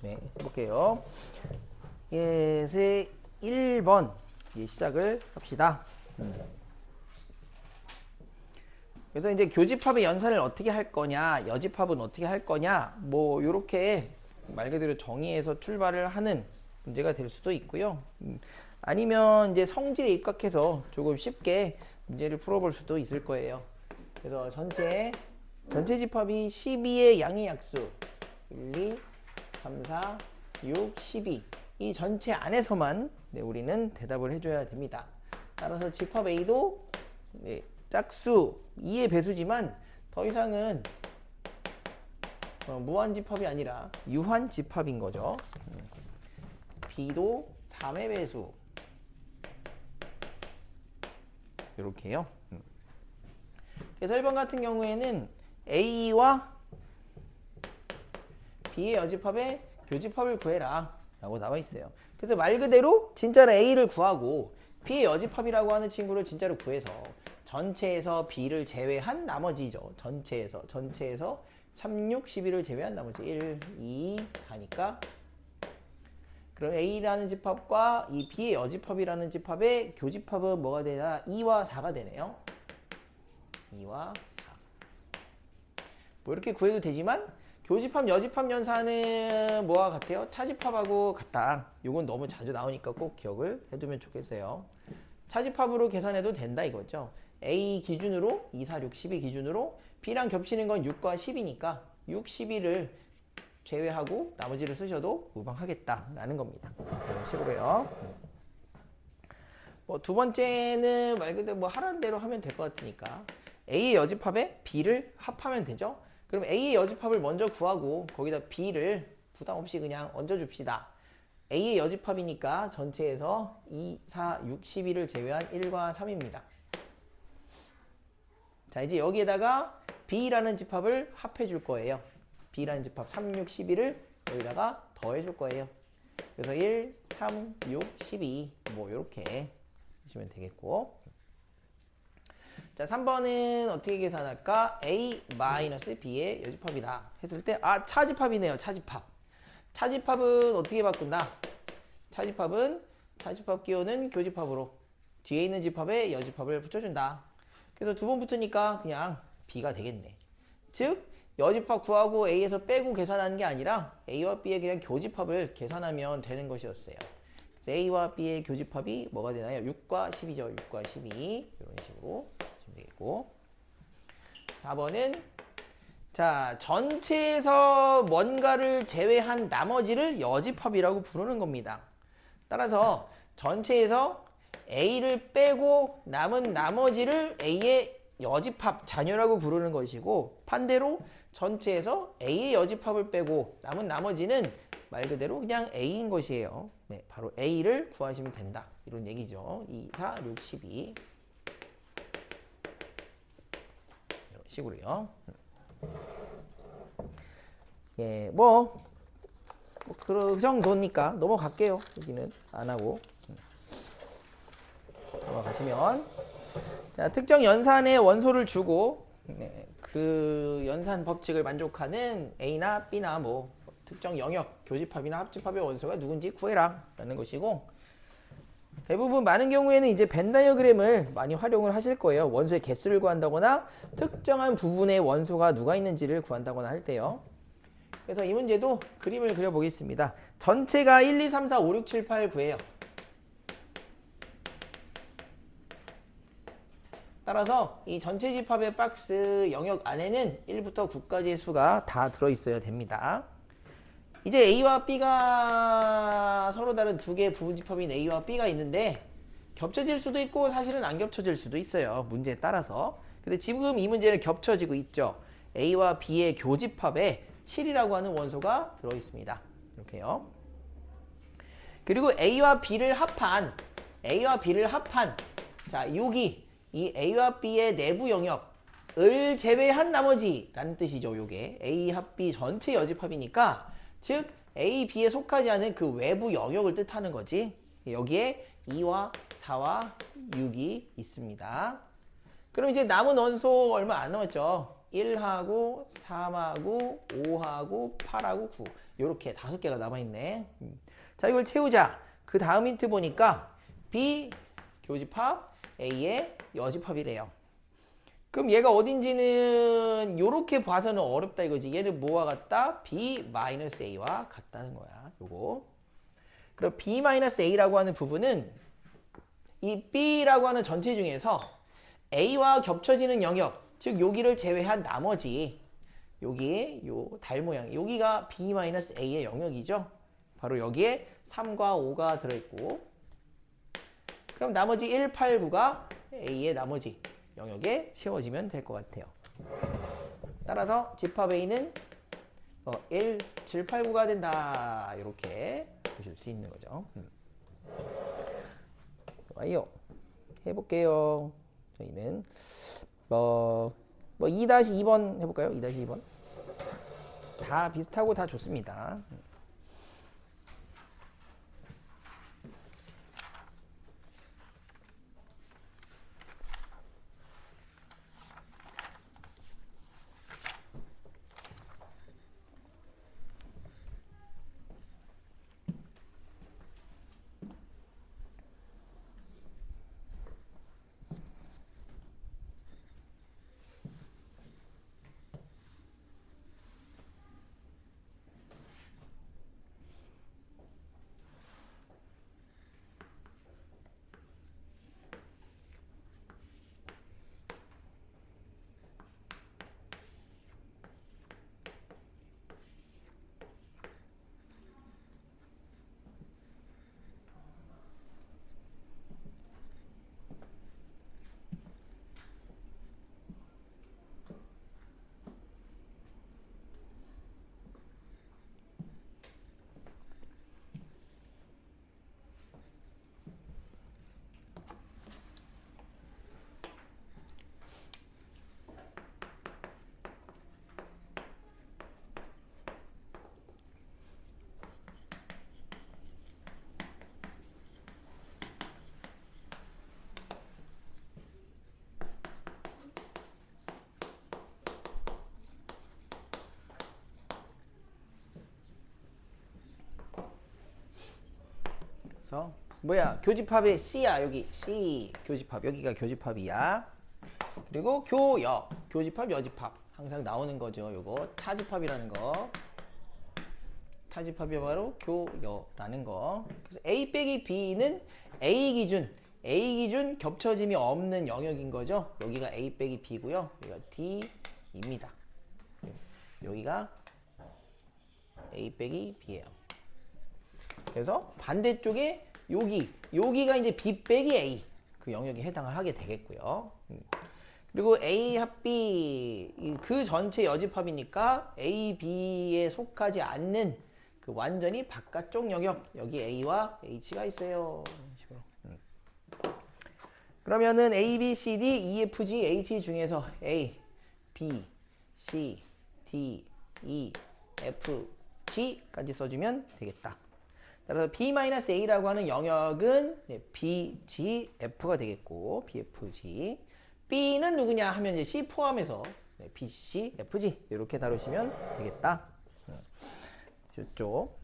네, 해볼게요. 예제 1번 시작을 합시다. 그래서 이제 교집합의 연산을 어떻게 할 거냐, 여집합은 어떻게 할 거냐, 뭐 이렇게 말 그대로 정의해서 출발을 하는 문제가 될 수도 있고요. 아니면 이제 성질에 입각해서 조금 쉽게 문제를 풀어볼 수도 있을 거예요. 그래서 전체 집합이 12의 양의 약수 1, 2, 3, 4, 6, 12 이 전체 안에서만 우리는 대답을 해줘야 됩니다. 따라서 집합 A도 짝수 2의 배수지만 더 이상은 무한집합이 아니라 유한집합인 거죠. B도 3의 배수 이렇게요. 그래서 1번 같은 경우에는 A와 B의 여집합의 교집합을 구해라 라고 나와 있어요. 그래서 말 그대로 진짜로 A를 구하고 B의 여집합이라고 하는 친구를 진짜로 구해서 전체에서 B를 제외한 나머지죠. 전체에서 3, 6, 12를 제외한 나머지 1, 2, 4니까 그럼 A라는 집합과 이 B의 여집합이라는 집합의 교집합은 뭐가 되나? 2와 4가 되네요. 2와 4. 뭐 이렇게 구해도 되지만 교집합, 여집합 연산은 뭐와 같아요? 차집합하고 같다. 이건 너무 자주 나오니까 꼭 기억을 해두면 좋겠어요. 차집합으로 계산해도 된다 이거죠. A 기준으로 2, 4, 6, 12 기준으로 B랑 겹치는 건 6과 10이니까 6, 12를 제외하고 나머지를 쓰셔도 무방하겠다라는 겁니다. 이런 식으로요. 뭐 두 번째는 말 그대로 뭐 하라는 대로 하면 될 것 같으니까 A의 여집합에 B를 합하면 되죠. 그럼 A의 여집합을 먼저 구하고 거기다 B를 부담 없이 그냥 얹어줍시다. A의 여집합이니까 전체에서 2, 4, 6, 12를 제외한 1과 3입니다. 자, 이제 여기에다가 B라는 집합을 합해 줄 거예요. B라는 집합 3, 6, 12를 여기다가 더해 줄 거예요. 그래서 1, 3, 6, 12 뭐 이렇게 하시면 되겠고, 자 3번은 어떻게 계산할까? A-B의 여집합이다 했을 때 차집합이네요. 차집합은 어떻게 바꾼다? 차집합은 차집합 기호는 교집합으로 뒤에 있는 집합에 여집합을 붙여준다. 그래서 두 번 붙으니까 그냥 B가 되겠네. 즉 여집합 구하고 A에서 빼고 계산하는 게 아니라 A와 B의 그냥 교집합을 계산하면 되는 것이었어요. A와 B의 교집합이 뭐가 되나요? 6과 10이죠. 6과 12 이런 식으로 하시면 되겠고, 4번은 자 전체에서 뭔가를 제외한 나머지를 여집합이라고 부르는 겁니다. 따라서 전체에서 A를 빼고 남은 나머지를 A의 여집합 자녀라고 부르는 것이고, 반대로 전체에서 A의 여집합을 빼고 남은 나머지는 말 그대로 그냥 A인 것이에요. 네, 바로 A를 구하시면 된다. 이런 얘기죠. 2, 4, 6, 12 이런 식으로요. 예, 그 정도니까 넘어갈게요. 여기는 안 하고 넘어가시면, 자 특정 연산의 원소를 주고 그 연산 법칙을 만족하는 A나 B나 뭐 특정 영역, 교집합이나 합집합의 원소가 누군지 구해라 라는 것이고, 대부분 많은 경우에는 이제 벤 다이어그램을 많이 활용을 하실 거예요. 원소의 개수를 구한다거나 특정한 부분의 원소가 누가 있는지를 구한다거나 할 때요. 그래서 이 문제도 그림을 그려보겠습니다. 전체가 1, 2, 3, 4, 5, 6, 7, 8, 9예요. 따라서 이 전체 집합의 박스 영역 안에는 1부터 9까지의 수가 다 들어있어야 됩니다. 이제 A와 B가 서로 다른 두 개의 부분 집합인 A와 B가 있는데 겹쳐질 수도 있고 사실은 안 겹쳐질 수도 있어요. 문제에 따라서. 근데 지금 이 문제는 겹쳐지고 있죠. A와 B의 교집합에 7이라고 하는 원소가 들어있습니다. 이렇게요. 그리고 A와 B를 합한 자 여기 이 A와 B의 내부 영역을 제외한 나머지라는 뜻이죠. 요게 A 합 B 전체 여집합이니까, 즉 A, B에 속하지 않은 그 외부 영역을 뜻하는 거지. 여기에 2와 4와 6이 있습니다. 그럼 이제 남은 원소 얼마 안 남았죠. 1하고 3하고 5하고 8하고 9 이렇게 5개가 남아있네. 자, 이걸 채우자. 그 다음 힌트 보니까 B 교집합, A의 여집합이래요. 그럼 얘가 어딘지는 이렇게 봐서는 어렵다 이거지. 얘는 뭐와 같다? B-A와 같다는 거야. 요거. 그럼 B-A라고 하는 부분은 이 B라고 하는 전체 중에서 A와 겹쳐지는 영역, 즉 여기를 제외한 나머지 여기 요 달 모양 여기가 B-A의 영역이죠. 바로 여기에 3과 5가 들어있고, 그럼 나머지 1, 8, 9가 A의 나머지 영역에 채워지면 될 것 같아요. 따라서 집합 A는 1, 7, 8, 9가 된다. 이렇게 보실 수 있는 거죠. 좋아요. 해볼게요. 저희는 2-2번 해볼까요? 2-2번. 다 비슷하고 다 좋습니다. 뭐야? 교집합의 C야. 여기 C 교집합. 여기가 교집합이야. 그리고 교여 교집합 여집합 항상 나오는 거죠. 요거 차집합이라는 거. 차집합이 바로 교여라는 거. 그래서 A 빼기 B는 A 기준 겹쳐짐이 없는 영역인 거죠. 여기가 A 빼기 B고요. 여기가 D입니다. 여기가 A 빼기 B예요. 그래서 반대쪽에 여기가 이제 B 빼기 A 그 영역에 해당을 하게 되겠고요. 그리고 A 합 B 그 전체 여집합이니까 A, B에 속하지 않는 그 완전히 바깥쪽 영역 여기 A와 H가 있어요. 그러면은 A, B, C, D, E, F, G, H 중에서 A, B, C, D, E, F, G까지 써주면 되겠다. 따라서 B-A라고 하는 영역은 B, G, F가 되겠고 B, F, G. B는 누구냐 하면 이제 C 포함해서 B, C, F, G 이렇게 다루시면 되겠다. 이쪽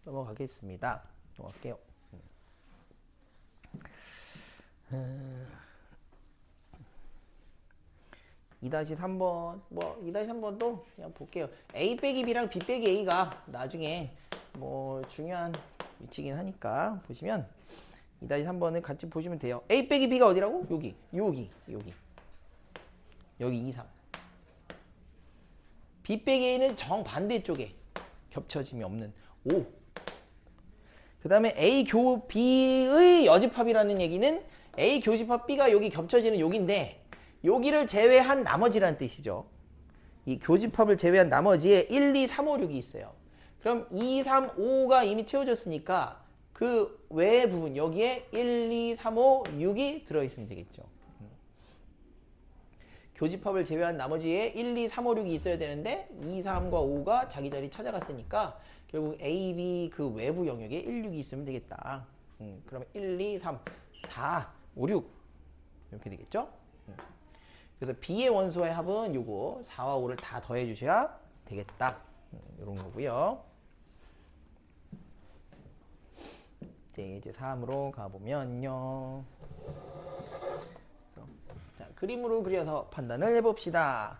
넘어가겠습니다. 넘어갈게요. 2-3번 2-3번도 그냥 볼게요. A 빼기 B랑 B 빼기 A가 나중에 뭐 중요한 위치긴 하니까 보시면 2-3번을 같이 보시면 돼요. A 빼기 B가 어디라고? 여기 2, 3. B 빼기 A는 정반대쪽에 겹쳐짐이 없는 5. 그 다음에 A 교 B의 여집합이라는 얘기는 A 교집합 B가 여기 겹쳐지는 여기인데 여기를 제외한 나머지라는 뜻이죠. 이 교집합을 제외한 나머지에 1, 2, 3, 5, 6이 있어요. 그럼 2, 3, 5가 이미 채워졌으니까 그 외의 부분 여기에 1, 2, 3, 5, 6이 들어있으면 되겠죠. 교집합을 제외한 나머지에 1, 2, 3, 5, 6이 있어야 되는데 2, 3과 5가 자기 자리 찾아갔으니까 결국 A, B 그 외부 영역에 1, 6이 있으면 되겠다. 그러면 1, 2, 3, 4, 5, 6 이렇게 되겠죠. 그래서 B의 원소의 합은 요거 4와 5를 다 더해 주셔야 되겠다. 이런 거고요. 이제 3으로 가보면요. 자, 그림으로 그려서 판단을 해봅시다.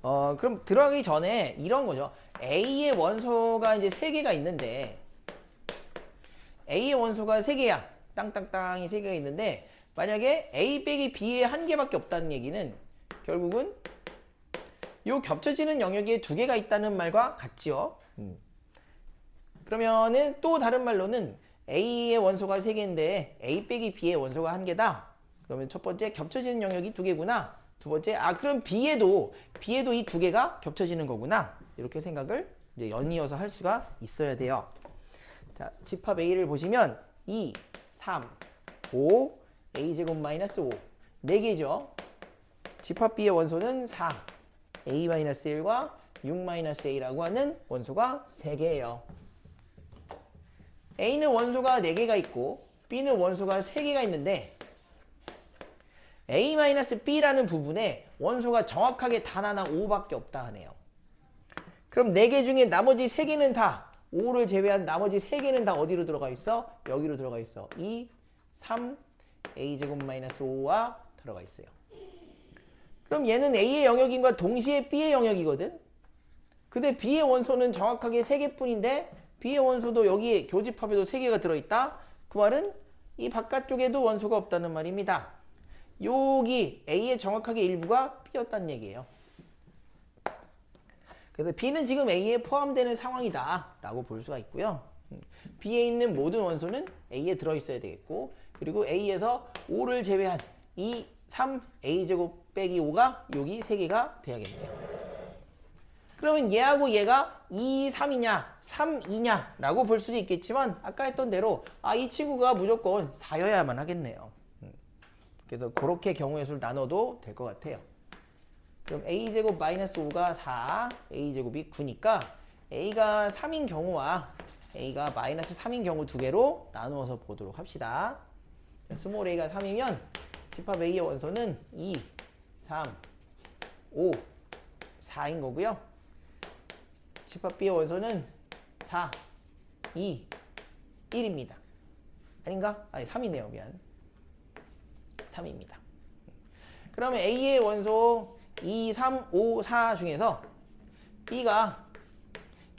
그럼 들어가기 전에 이런 거죠. A의 원소가 이제 3개가 있는데 A의 원소가 3개야. 땅땅땅이 3개가 있는데 만약에 A 빼기 B의 1개밖에 없다는 얘기는 결국은 요 겹쳐지는 영역에 2개가 있다는 말과 같지요. 그러면은 또 다른 말로는 A의 원소가 3개인데 A 빼기 B의 원소가 1개다. 그러면 첫 번째 겹쳐지는 영역이 2개구나. 두 번째 그럼 B에도 이 2개가 겹쳐지는 거구나. 이렇게 생각을 이제 연이어서 할 수가 있어야 돼요. 자, 집합 A를 보시면 2, 3, 5, A제곱 마이너스 5 4개죠. 집합 B의 원소는 4, A-1과 6-A라고 하는 원소가 3개예요. A는 원소가 4개가 있고 B는 원소가 3개가 있는데 A-B라는 부분에 원소가 정확하게 단 하나 5밖에 없다 하네요. 그럼 4개 중에 나머지 3개는 다 5를 제외한 나머지 3개는 다 어디로 들어가 있어? 여기로 들어가 있어. 2, 3, A제곱 마이너스 5와 들어가 있어요. 그럼 얘는 A의 영역인과 동시에 B의 영역이거든? 근데 B의 원소는 정확하게 3개뿐인데 B의 원소도 여기 교집합에도 3개가 들어있다? 그 말은 이 바깥쪽에도 원소가 없다는 말입니다. 여기 A의 정확하게 일부가 B였다는 얘기예요. 그래서 B는 지금 A에 포함되는 상황이다 라고 볼 수가 있고요. B에 있는 모든 원소는 A에 들어있어야 되겠고 그리고 A에서 5를 제외한 2, 3, A제곱 빼기 5가 여기 3개가 돼야겠네요. 그러면 얘하고 얘가 2, 3이냐 3, 2냐 라고 볼 수도 있겠지만 아까 했던 대로 이 친구가 무조건 4여야만 하겠네요. 그래서 그렇게 경우의 수를 나눠도 될 것 같아요. 그럼 A제곱 마이너스 5가 4, A제곱이 9니까 A가 3인 경우와 A가 마이너스 3인 경우 2개로 나누어서 보도록 합시다. 스몰 A가 3이면 집합 A의 원소는 2, 3, 5, 4인 거고요. 집합 B의 원소는 4, 2, 1입니다. 아닌가? 아니 3이네요. 미안. 3입니다. 그러면 A의 원소 2, 3, 5, 4 중에서 B가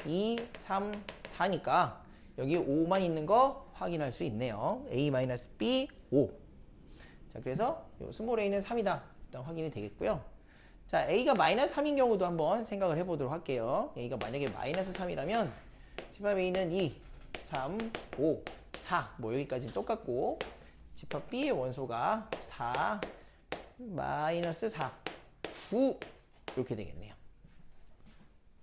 2, 3, 4니까 여기 5만 있는 거 확인할 수 있네요. A-B 5. 자, 그래서 요 스몰 a는 3이다. 일단 확인이 되겠고요. 자, A가 마이너스 3인 경우도 한번 생각을 해보도록 할게요. A가 만약에 마이너스 3이라면 집합 A는 2, 3, 5, 4 뭐 여기까지는 똑같고 집합 B의 원소가 4, 마이너스 4, 9 이렇게 되겠네요.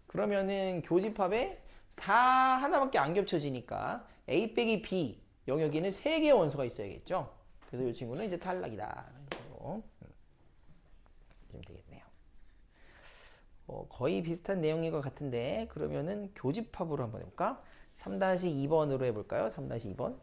그러면은 교집합에 4 하나밖에 안 겹쳐지니까 A 빼기 B 영역에는 3개의 원소가 있어야겠죠. 그래서 이 친구는 이제 탈락이다. 좀 되겠네요. 거의 비슷한 내용인 것 같은데 그러면은 교집합으로 한번 해볼까? 3-2번으로 해볼까요? 3-2번.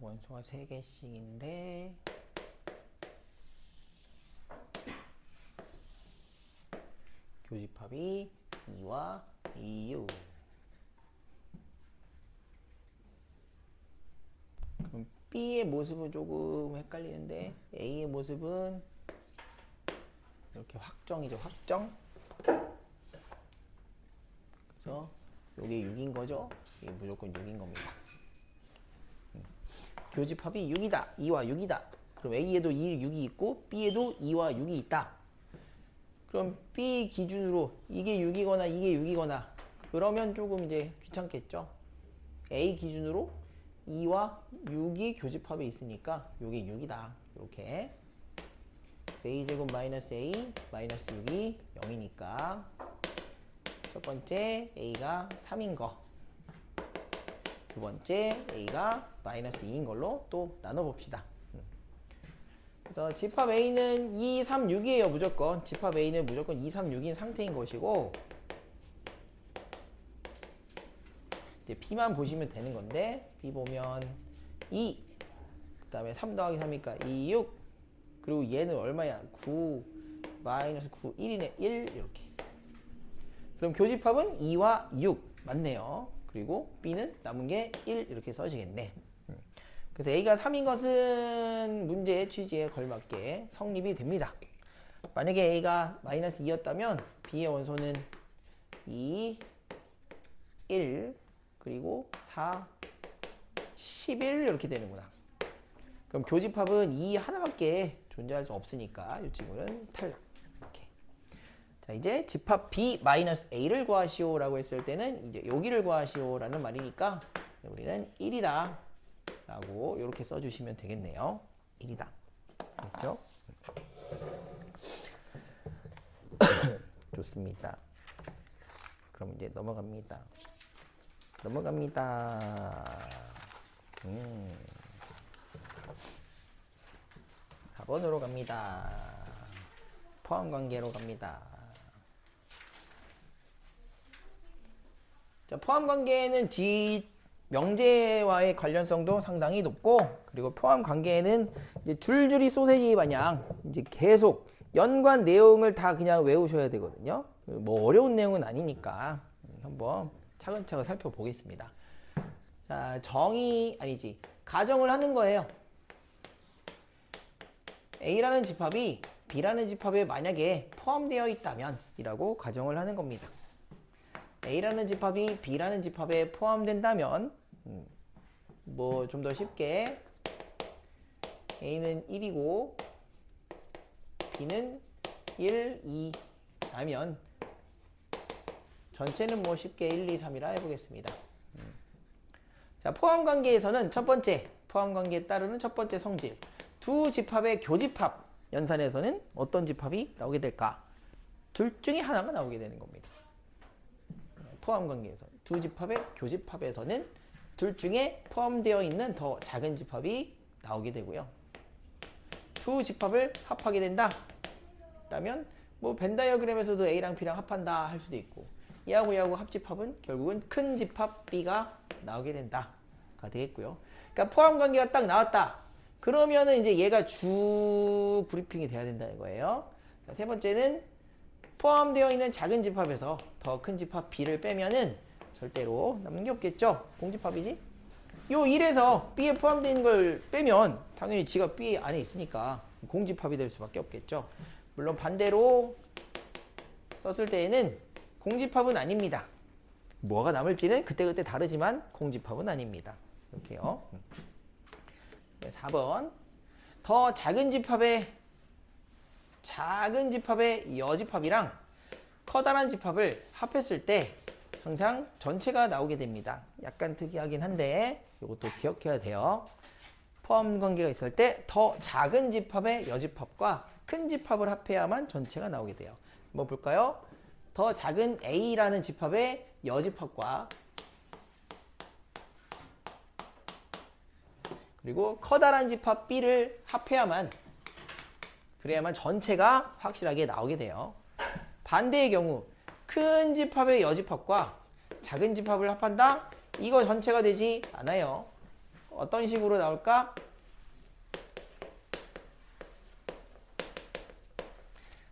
원소가 3개씩인데 교집합이 2와 2U. 그럼 B의 모습은 조금 헷갈리는데 A의 모습은 이렇게 확정이죠. 확정. 그래서 이게 6인 거죠. 이게 무조건 6인 겁니다. 교집합이 6이다. 2와 6이다. 그럼 A에도 2, 6이 있고 B에도 2와 6이 있다. 그럼 B 기준으로 이게 6이거나 이게 6이거나 그러면 조금 이제 귀찮겠죠. A 기준으로 2와 6이 교집합에 있으니까 이게 6이다. 이렇게 A제곱 마이너스 A 마이너스 6이 0이니까 첫 번째 A가 3인 거, 두 번째 A가 마이너스 2인 걸로 또 나눠봅시다. 그래서 집합 A는 2, 3, 6이에요. 무조건 집합 A는 무조건 2, 3, 6인 상태인 것이고 B만 보시면 되는 건데 B 보면 2, 그 다음에 3 더하기 3이니까 2, 6, 그리고 얘는 얼마야? 9, 마이너스 9, 1이네. 1 이렇게. 그럼 교집합은 2와 6 맞네요. 그리고 B는 남은 게 1 이렇게 써지겠네. 그래서 A가 3인 것은 문제의 취지에 걸맞게 성립이 됩니다. 만약에 A가 마이너스 2였다면 B의 원소는 2, 1, 그리고 4, 11 이렇게 되는구나. 그럼 교집합은 2 하나밖에 존재할 수 없으니까 이 친구는 탈락. 이렇게. 자, 이제 집합 B-A를 구하시오라고 했을 때는 이제 여기를 구하시오라는 말이니까 우리는 1이다 라고 이렇게 써주시면 되겠네요. 1이다. 됐죠? 좋습니다. 그럼 이제 넘어갑니다. 4번으로 갑니다. 포함관계로 갑니다. 자, 포함관계는 뒤 명제와의 관련성도 상당히 높고, 그리고 포함관계에는 이제 줄줄이 소세지 마냥 이제 계속 연관 내용을 다 그냥 외우셔야 되거든요. 뭐 어려운 내용은 아니니까 한번 차근차근 살펴보겠습니다. 자, 가정을 하는 거예요. A라는 집합이 B라는 집합에 만약에 포함되어 있다면 이라고 가정을 하는 겁니다. A라는 집합이 B라는 집합에 포함된다면 뭐 좀 더 쉽게 A는 1이고 B는 1, 2 라면 전체는 뭐 쉽게 1, 2, 3이라 해보겠습니다. 자, 포함관계에서는 첫 번째 포함관계에 따르는 첫 번째 성질, 두 집합의 교집합 연산에서는 어떤 집합이 나오게 될까? 둘 중에 하나가 나오게 되는 겁니다. 포함관계에서 두 집합의 교집합에서는 둘 중에 포함되어 있는 더 작은 집합이 나오게 되고요. 두 집합을 합하게 된다 라면 뭐 벤 다이어그램에서도 A랑 B랑 합한다 할 수도 있고, 얘하고 얘하고 합집합은 결국은 큰 집합 B가 나오게 된다가 되겠고요. 그러니까 포함관계가 딱 나왔다 그러면은 이제 얘가 주 브리핑이 돼야 된다는 거예요. 세 번째는 포함되어 있는 작은 집합에서 더 큰 집합 B를 빼면은 절대로 남는 게 없겠죠. 공집합이지. 요 1에서 B에 포함되어 있는 걸 빼면 당연히 지가 B 안에 있으니까 공집합이 될 수밖에 없겠죠. 물론 반대로 썼을 때에는 공집합은 아닙니다. 뭐가 남을지는 그때그때 다르지만 공집합은 아닙니다. 이렇게요. 4번. 더 작은 집합의 여집합이랑 커다란 집합을 합했을 때 항상 전체가 나오게 됩니다. 약간 특이하긴 한데 이것도 기억해야 돼요. 포함 관계가 있을 때 더 작은 집합의 여집합과 큰 집합을 합해야만 전체가 나오게 돼요. 한번 볼까요? 더 작은 A라는 집합의 여집합과 그리고 커다란 집합 B를 합해야만, 그래야만 전체가 확실하게 나오게 돼요. 반대의 경우 큰 집합의 여집합과 작은 집합을 합한다? 이거 전체가 되지 않아요. 어떤 식으로 나올까?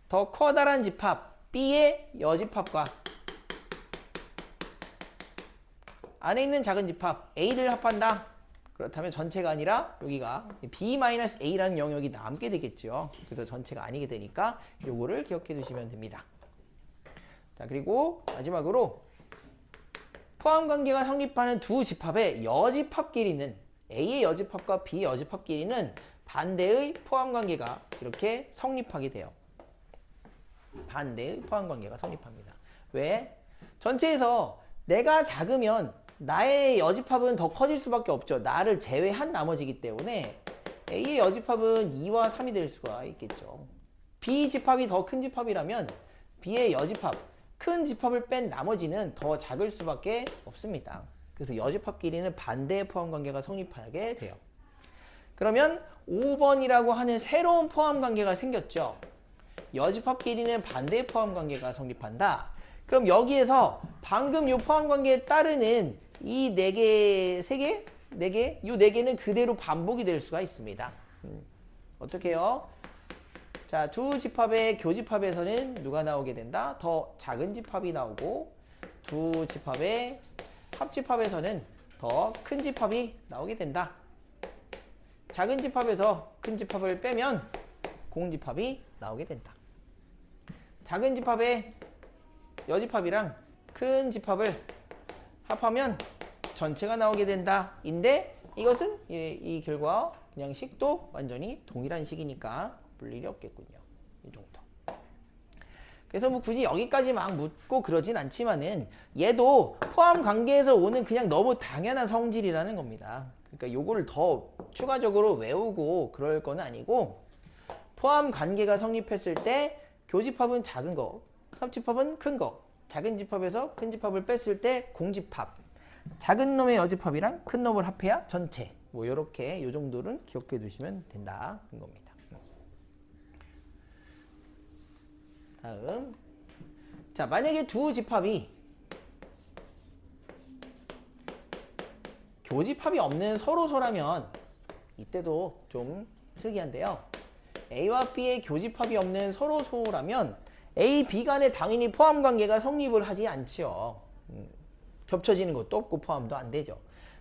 더 커다란 집합 B의 여집합과 안에 있는 작은 집합 A를 합한다. 그렇다면 전체가 아니라 여기가 B-A라는 영역이 남게 되겠죠. 그래서 전체가 아니게 되니까 요거를 기억해 두시면 됩니다. 자, 그리고 마지막으로 포함관계가 성립하는 두 집합의 여집합 길이는 A의 여집합과 B의 여집합 길이는 반대의 포함관계가 이렇게 성립하게 돼요. 반대의 포함관계가 성립합니다. 왜? 전체에서 내가 작으면 나의 여집합은 더 커질 수밖에 없죠. 나를 제외한 나머지이기 때문에 A의 여집합은 2와 3이 될 수가 있겠죠. B 집합이 더 큰 집합이라면 B의 여집합, 큰 집합을 뺀 나머지는 더 작을 수밖에 없습니다. 그래서 여집합 길이는 반대의 포함관계가 성립하게 돼요. 그러면 5번이라고 하는 새로운 포함관계가 생겼죠. 여집합 길이는 반대의 포함관계가 성립한다. 그럼 여기에서 방금 이 포함관계에 따르는 이 4개, 3개? 4개? 이 4개는 그대로 반복이 될 수가 있습니다. 어떻게 해요? 자, 두 집합의 교집합에서는 누가 나오게 된다? 더 작은 집합이 나오고 두 집합의 합집합에서는 더 큰 집합이 나오게 된다. 작은 집합에서 큰 집합을 빼면 공집합이 나오게 된다. 작은 집합의 여집합이랑 큰 집합을 합하면 전체가 나오게 된다. 인데 이것은 이 결과 그냥 식도 완전히 동일한 식이니까 볼 일이 없겠군요. 이 정도. 그래서 뭐 굳이 여기까지 막 묻고 그러진 않지만은 얘도 포함 관계에서 오는 그냥 너무 당연한 성질이라는 겁니다. 그러니까 요거를 더 추가적으로 외우고 그럴 건 아니고 포함 관계가 성립했을 때 교집합은 작은 거, 합집합은 큰 거, 작은 집합에서 큰 집합을 뺐을 때 공집합, 작은 놈의 여집합이랑 큰 놈을 합해야 전체. 뭐 요렇게 요 정도는 기억해 두시면 된다는 겁니다. 다음. 자, 만약에 두 집합이 교집합이 없는 서로소라면 이때도 좀 특이한데요. A와 B의 교집합이 없는 서로소라면 A, B 간에 당연히 포함관계가 성립을 하지 않지요. 겹쳐지는 것도 없고 포함도 안 되죠.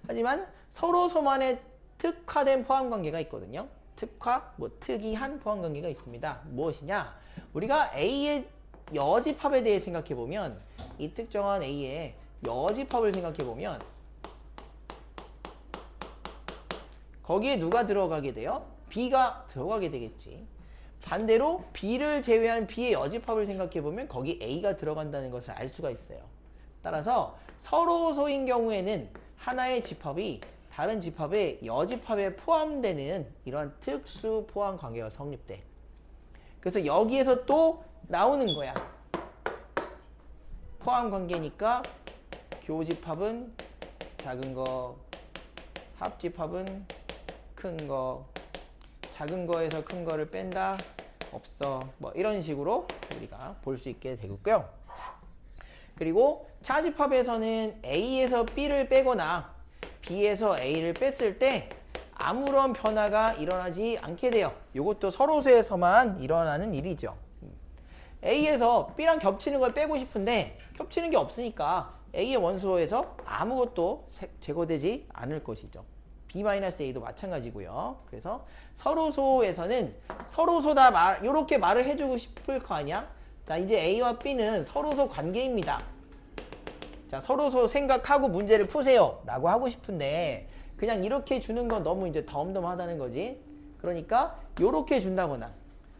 하지만 서로소만의 특화된 포함관계가 있거든요. 특화, 특이한 포함관계가 있습니다. 무엇이냐? 우리가 A의 여집합에 대해 생각해보면 이 특정한 A의 여집합을 생각해보면 거기에 누가 들어가게 돼요? B가 들어가게 되겠지. 반대로 B를 제외한 B의 여집합을 생각해보면 거기 A가 들어간다는 것을 알 수가 있어요. 따라서 서로소인 경우에는 하나의 집합이 다른 집합의 여집합에 포함되는 이러한 특수 포함 관계가 성립돼. 그래서 여기에서 또 나오는 거야. 포함 관계니까 교집합은 작은 거, 합집합은 큰 거, 작은 거에서 큰 거를 뺀다? 없어. 뭐 이런 식으로 우리가 볼 수 있게 되고요. 그리고 차집합에서는 A에서 B를 빼거나 B에서 A를 뺐을 때 아무런 변화가 일어나지 않게 돼요. 이것도 서로소에서만 일어나는 일이죠. A에서 B랑 겹치는 걸 빼고 싶은데 겹치는 게 없으니까 A의 원소에서 아무것도 제거되지 않을 것이죠. B-A도 마찬가지고요. 그래서 서로소에서는 서로소다 이렇게 말을 해주고 싶을 거 아니야? 자, 이제 A와 B는 서로소 관계입니다. 자, 서로소 생각하고 문제를 푸세요 라고 하고 싶은데 그냥 이렇게 주는 건 너무 이제 덤덤하다는 거지. 그러니까 이렇게 준다거나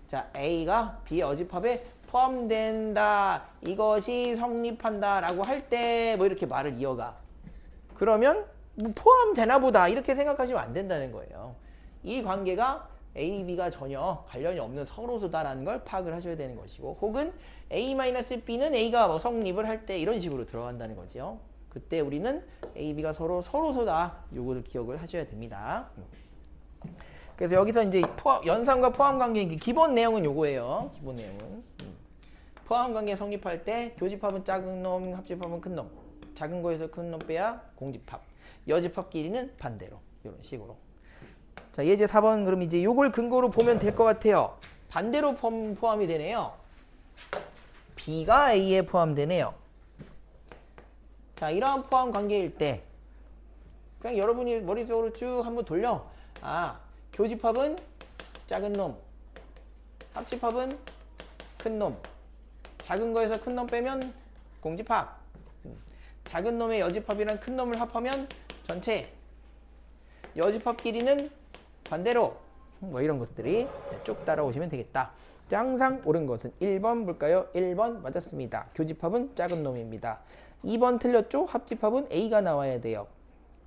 자, A가 B의 어집합에 포함된다, 이것이 성립한다 라고 할 때 뭐 이렇게 말을 이어가. 그러면 뭐 포함되나 보다 이렇게 생각하시면 안 된다는 거예요. 이 관계가 A, B가 전혀 관련이 없는 서로소다라는 걸 파악을 하셔야 되는 것이고, 혹은 A-B는 A가 뭐 성립을 할 때 이런 식으로 들어간다는 거죠. 그때 우리는 A, B가 서로 서로소다, 요거를 기억을 하셔야 됩니다. 그래서 여기서 이제 연산과 포함 관계의 기본 내용은 요거예요. 기본 내용은 포함 관계 성립할 때 교집합은 작은 놈, 합집합은 큰 놈, 작은 거에서 큰 놈 빼야 공집합, 여집합끼리는 반대로 이런 식으로. 자, 예제 4번 그럼 이제 요걸 근거로 보면 될 것 같아요. 반대로 포함이 되네요. B가 A에 포함되네요. 자, 이러한 포함 관계일 때 그냥 여러분이 머릿속으로 쭉 한번 돌려. 아, 교집합은 작은 놈, 합집합은 큰 놈. 작은 거에서 큰 놈 빼면 공집합. 작은 놈의 여집합이랑 큰 놈을 합하면 전체. 여집합끼리는 반대로. 뭐 이런 것들이 쭉 따라오시면 되겠다. 자, 항상 옳은 것은 1번 볼까요? 1번 맞았습니다. 교집합은 작은 놈입니다. 2번 틀렸죠? 합집합은 A가 나와야 돼요.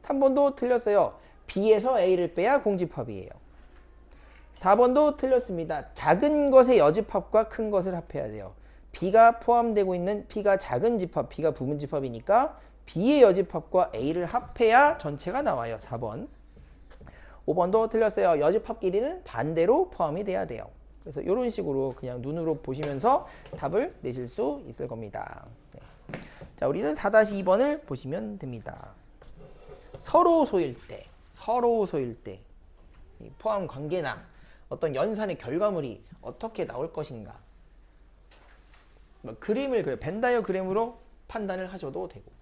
3번도 틀렸어요. B에서 A를 빼야 공집합이에요. 4번도 틀렸습니다. 작은 것의 여집합과 큰 것을 합해야 돼요. B가 포함되고 있는 B가 작은 집합, B가 부분집합이니까 B의 여집합과 A를 합해야 전체가 나와요. 4번. 5번도 틀렸어요. 여집합끼리는 반대로 포함이 돼야 돼요. 그래서 이런 식으로 그냥 눈으로 보시면서 답을 내실 수 있을 겁니다. 네. 자, 우리는 4-2번을 보시면 됩니다. 서로 소일 때 이 포함 관계나 어떤 연산의 결과물이 어떻게 나올 것인가. 뭐 그림을 그려 벤 다이어그램으로 판단을 하셔도 되고.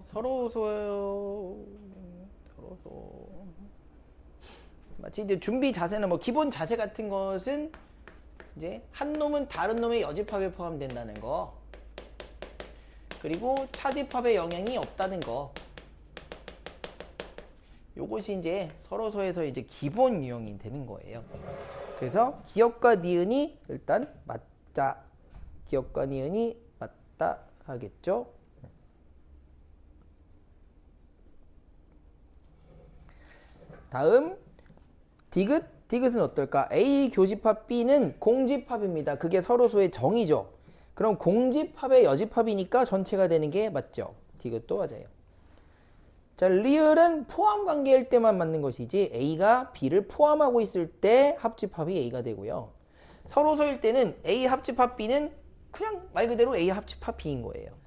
서로소 마치 이제 준비 자세나 뭐 기본 자세 같은 것은 이제 한 놈은 다른 놈의 여집합에 포함된다는 거, 그리고 차집합의 영향이 없다는 거, 요것이 이제 서로소에서 이제 기본 유형이 되는 거예요. 그래서 기역과 니은이 일단 맞자. 기역과 니은이 맞다 하겠죠. 다음 디귿. 디귿은 어떨까? A 교집합 B는 공집합입니다. 그게 서로소의 정의죠. 그럼 공집합의 여집합이니까 전체가 되는 게 맞죠. 디귿도 맞아요. 자, 리을은 포함 관계일 때만 맞는 것이지 A가 B를 포함하고 있을 때 합집합이 A가 되고요. 서로소일 때는 A 합집합 B는 그냥 말 그대로 A 합집합 B인 거예요.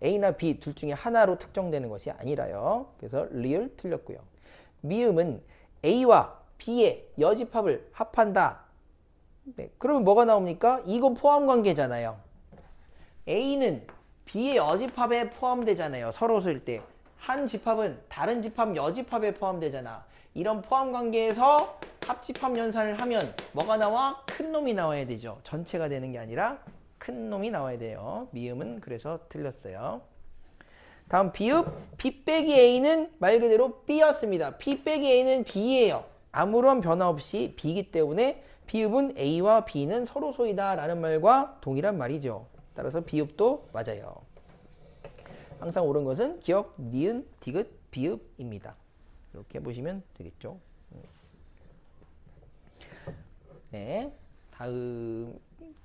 A나 B 둘 중에 하나로 특정되는 것이 아니라요. 그래서 리을 틀렸고요. 미음은 A와 B의 여집합을 합한다. 네, 그러면 뭐가 나옵니까? 이거 포함 관계잖아요. A는 B의 여집합에 포함되잖아요. 서로소일 때. 한 집합은 다른 집합 여집합에 포함되잖아. 이런 포함 관계에서 합집합 연산을 하면 뭐가 나와? 큰 놈이 나와야 되죠. 전체가 되는 게 아니라 큰 놈이 나와야 돼요. 미음은 그래서 틀렸어요. 다음 비읍. B 빼기 A는 말 그대로 B였습니다. B 빼기 A는 B예요. 아무런 변화 없이 B이기 때문에 비읍은 A와 B는 서로소이다 라는 말과 동일한 말이죠. 따라서 비읍도 맞아요. 항상 옳은 것은 기역, 니은, 디귿, 비읍입니다. 이렇게 보시면 되겠죠. 네. 다음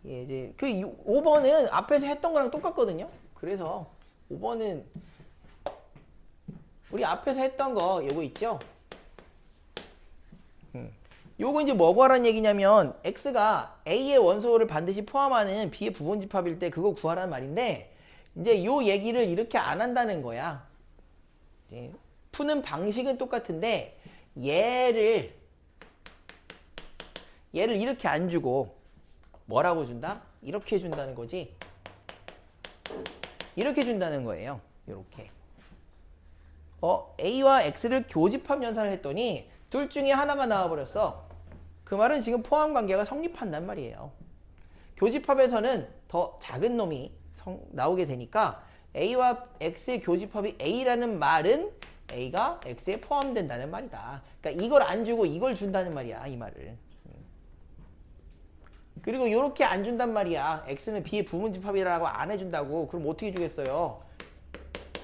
이제 그 5번은 앞에서 했던 거랑 똑같거든요. 그래서 5번은 우리 앞에서 했던 거 요거 있죠. 요거 이제 뭐고 하라는 얘기냐면 x가 a의 원소를 반드시 포함하는 b의 부분집합일 때 그거 구하라는 말인데, 이제 요 얘기를 이렇게 안 한다는 거야. 이제 푸는 방식은 똑같은데 얘를 이렇게 안 주고 뭐라고 준다? 이렇게 준다는 거지. 이렇게 준다는 거예요. 이렇게. A와 X를 교집합 연산을 했더니 둘 중에 하나만 나와버렸어. 그 말은 지금 포함 관계가 성립한단 말이에요. 교집합에서는 더 작은 놈이 나오게 되니까 A와 X의 교집합이 A라는 말은 A가 X에 포함된다는 말이다. 그러니까 이걸 안 주고 이걸 준다는 말이야, 이 말을. 그리고 이렇게 안 준단 말이야. X는 B의 부분집합이라고 안 해준다고. 그럼 어떻게 주겠어요?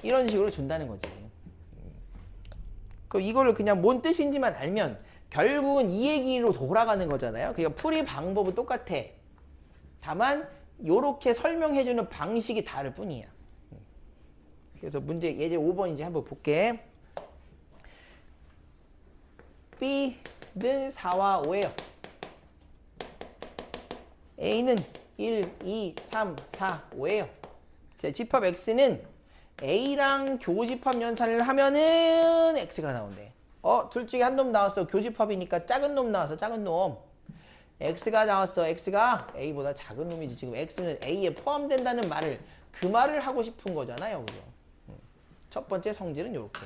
이런 식으로 준다는 거지. 그럼 이거를 그냥 뭔 뜻인지만 알면 결국은 이 얘기로 돌아가는 거잖아요. 그러니까 풀이 방법은 똑같아. 다만 이렇게 설명해주는 방식이 다를 뿐이야. 그래서 문제 예제 5번 이제 한번 볼게. B는 4와 5예요. A는 1, 2, 3, 4, 5예요. 제 집합 X는 A랑 교집합 연산을 하면은 X가 나온대. 둘 중에 한 놈 나왔어. 교집합이니까 작은 놈 나왔어. 작은 놈. X가 나왔어. X가 A보다 작은 놈이지. 지금 X는 A에 포함된다는 말을 그 말을 하고 싶은 거잖아요. 그죠? 첫 번째 성질은 이렇게.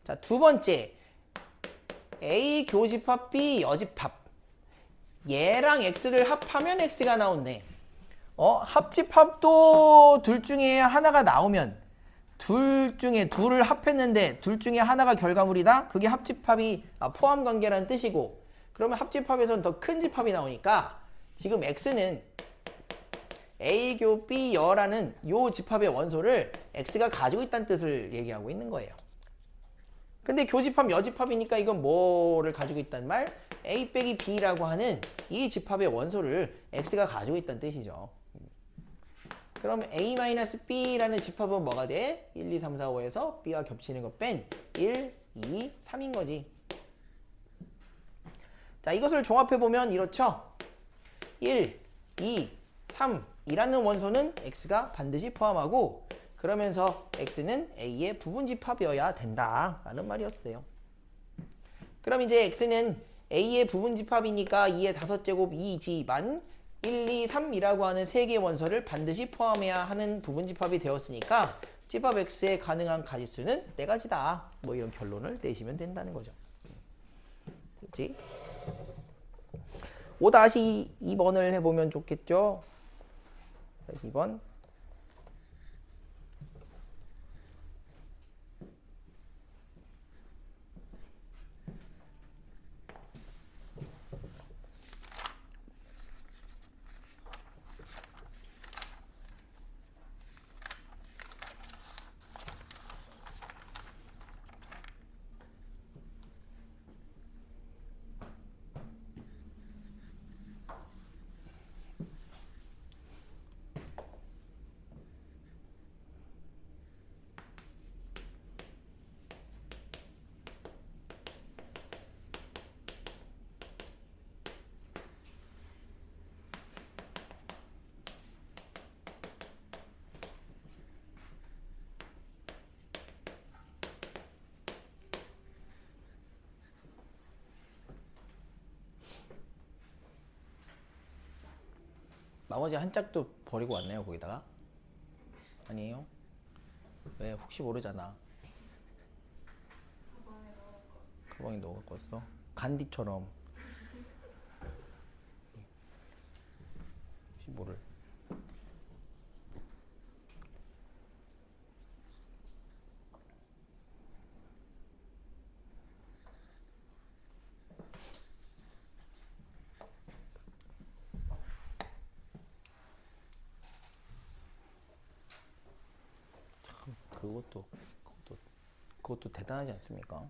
자, 두 번째. A 교집합 B 여집합. 얘랑 X를 합하면 X가 나온대. 합집합도 둘 중에 하나가 나오면 둘 중에 둘을 합했는데 둘 중에 하나가 결과물이다? 그게 합집합이 포함 관계라는 뜻이고, 그러면 합집합에서는 더 큰 집합이 나오니까 지금 X는 A교 B여라는 요 집합의 원소를 X가 가지고 있다는 뜻을 얘기하고 있는 거예요. 근데 교집합 여집합이니까 이건 뭐를 가지고 있단 말? A 빼기 B라고 하는 이 집합의 원소를 X가 가지고 있다는 뜻이죠. 그럼 A-B라는 집합은 뭐가 돼? 1, 2, 3, 4, 5에서 B와 겹치는 거 뺀 1, 2, 3인 거지. 자, 이것을 종합해보면 이렇죠. 1, 2, 3이라는 원소는 X가 반드시 포함하고, 그러면서 X는 A의 부분집합이어야 된다라는 말이었어요. 그럼 이제 X는 A의 부분집합이니까 2의 5제곱 2지만 1, 2, 3이라고 하는 세 개의 원소를 반드시 포함해야 하는 부분집합이 되었으니까 집합 X의 가능한 가지수는 4가지다. 뭐 이런 결론을 내시면 된다는 거죠. 그렇지? 5-2번을 해보면 좋겠죠? 2번. 나머지 한 짝도 버리고 왔나요, 거기다가? 아니에요? 왜? 혹시 모르잖아. 가방에 넣어 갖고 왔어? 간디처럼. 혹시 모를. 그것도 대단하지 않습니까?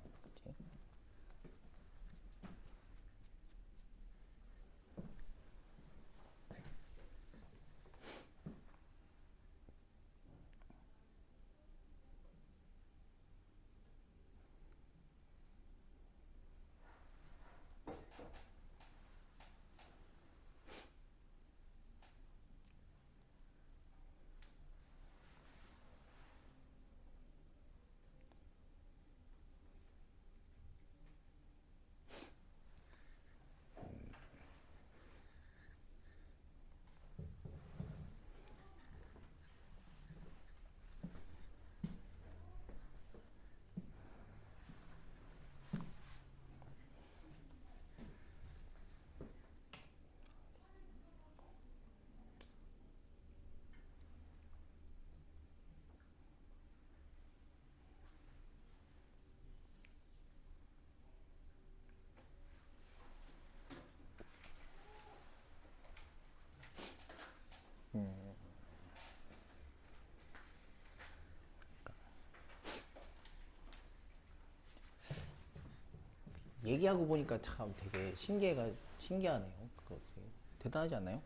얘기하고 보니까 참 되게 신기하네요. 그거 되게 대단하지 않나요?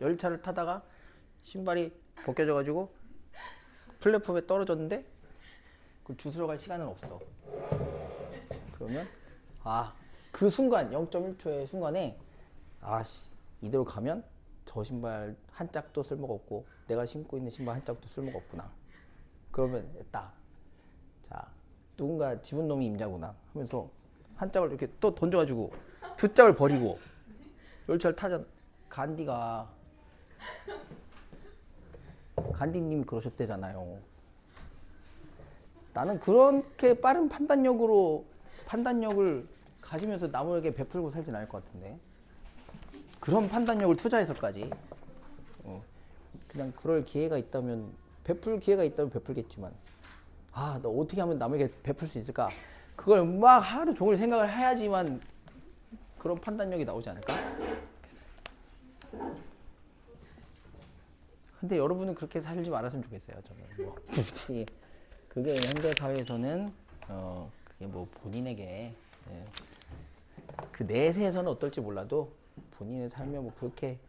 열차를 타다가 신발이 벗겨져가지고 플랫폼에 떨어졌는데 그걸 주스러 갈 시간은 없어. 그러면 그 순간 0.1초의 순간에 이대로 가면 저 신발 한 짝도 쓸모가 없고 내가 신고 있는 신발 한 짝도 쓸모가 없구나. 그러면 자 누군가 집은 놈이 임자구나 하면서 한 짝을 이렇게 또 던져가지고 두 짝을 버리고 열차를 타잖아. 간디님이 그러셨대잖아요. 나는 그렇게 빠른 판단력을 가지면서 남에게 베풀고 살진 않을 것 같은데, 그런 판단력을 투자해서까지 그냥 그럴 기회가 있다면 베풀 기회가 있다면 베풀겠지만 나 어떻게 하면 남에게 베풀 수 있을까, 그걸 막 하루 종일 생각을 해야지만 그런 판단력이 나오지 않을까. 근데 여러분은 그렇게 살지 말았으면 좋겠어요. 저는 굳이 그게 현대 사회에서는 그게 뭐 본인에게 그 내세에서는 어떨지 몰라도 본인의 삶에 뭐 그렇게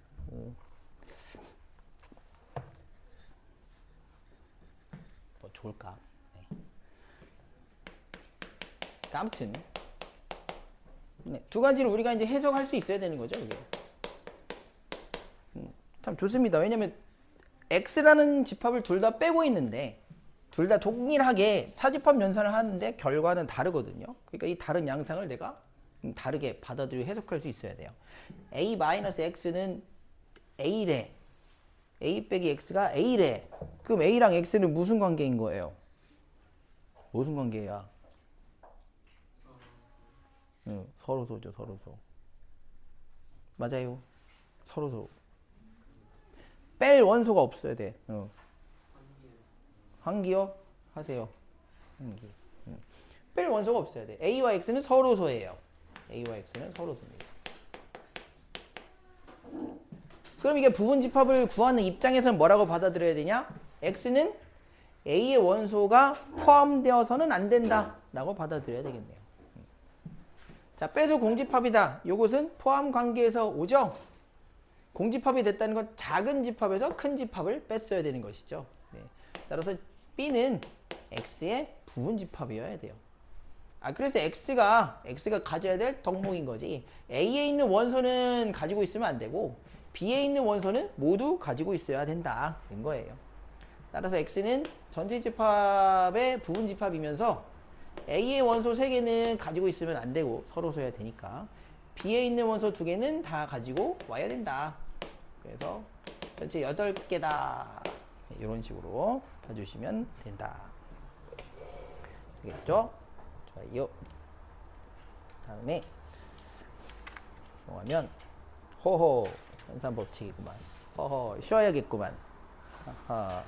뭐 좋을까. 아무튼 두 가지를 우리가 이제 해석할 수 있어야 되는 거죠. 이게 참 좋습니다. 왜냐면 x라는 집합을 둘 다 빼고 있는데 둘 다 동일하게 차집합 연산을 하는데 결과는 다르거든요. 그러니까 이 다른 양상을 내가 다르게 받아들이고 해석할 수 있어야 돼요. a-x는 a래, a 빼기 x가 a래. 그럼 a랑 x는 무슨 관계인 거예요? 무슨 관계야? 서로소죠. 서로소. 맞아요. 서로소. 뺄 원소가 없어야 돼. 환기요? 하세요. 환기. 뺄 원소가 없어야 돼. a와 x는 서로소예요. a와 x는 서로소입니다. 그럼 이게 부분집합을 구하는 입장에서는 뭐라고 받아들여야 되냐? x는 a의 원소가 포함되어서는 안 된다 라고 받아들여야 되겠네요. 자, 빼서 공집합이다. 요것은 포함 관계에서 오죠? 공집합이 됐다는 건 작은 집합에서 큰 집합을 뺐어야 되는 것이죠. 따라서 B는 X의 부분집합이어야 돼요. 그래서 X가 가져야 될 덕목인 거지. A에 있는 원소는 가지고 있으면 안 되고 B에 있는 원소는 모두 가지고 있어야 된다는 거예요. 따라서 X는 전체 집합의 부분집합이면서 A의 원소 3개는 가지고 있으면 안 되고 서로소야 되니까 B에 있는 원소 2개는 다 가지고 와야 된다. 그래서 전체 8개다. 이런 식으로 봐주시면 된다. 알겠죠? 좋아요. 다음에 넘어가면 허허 현산법칙이구만. 허허 쉬어야겠구만. 아하.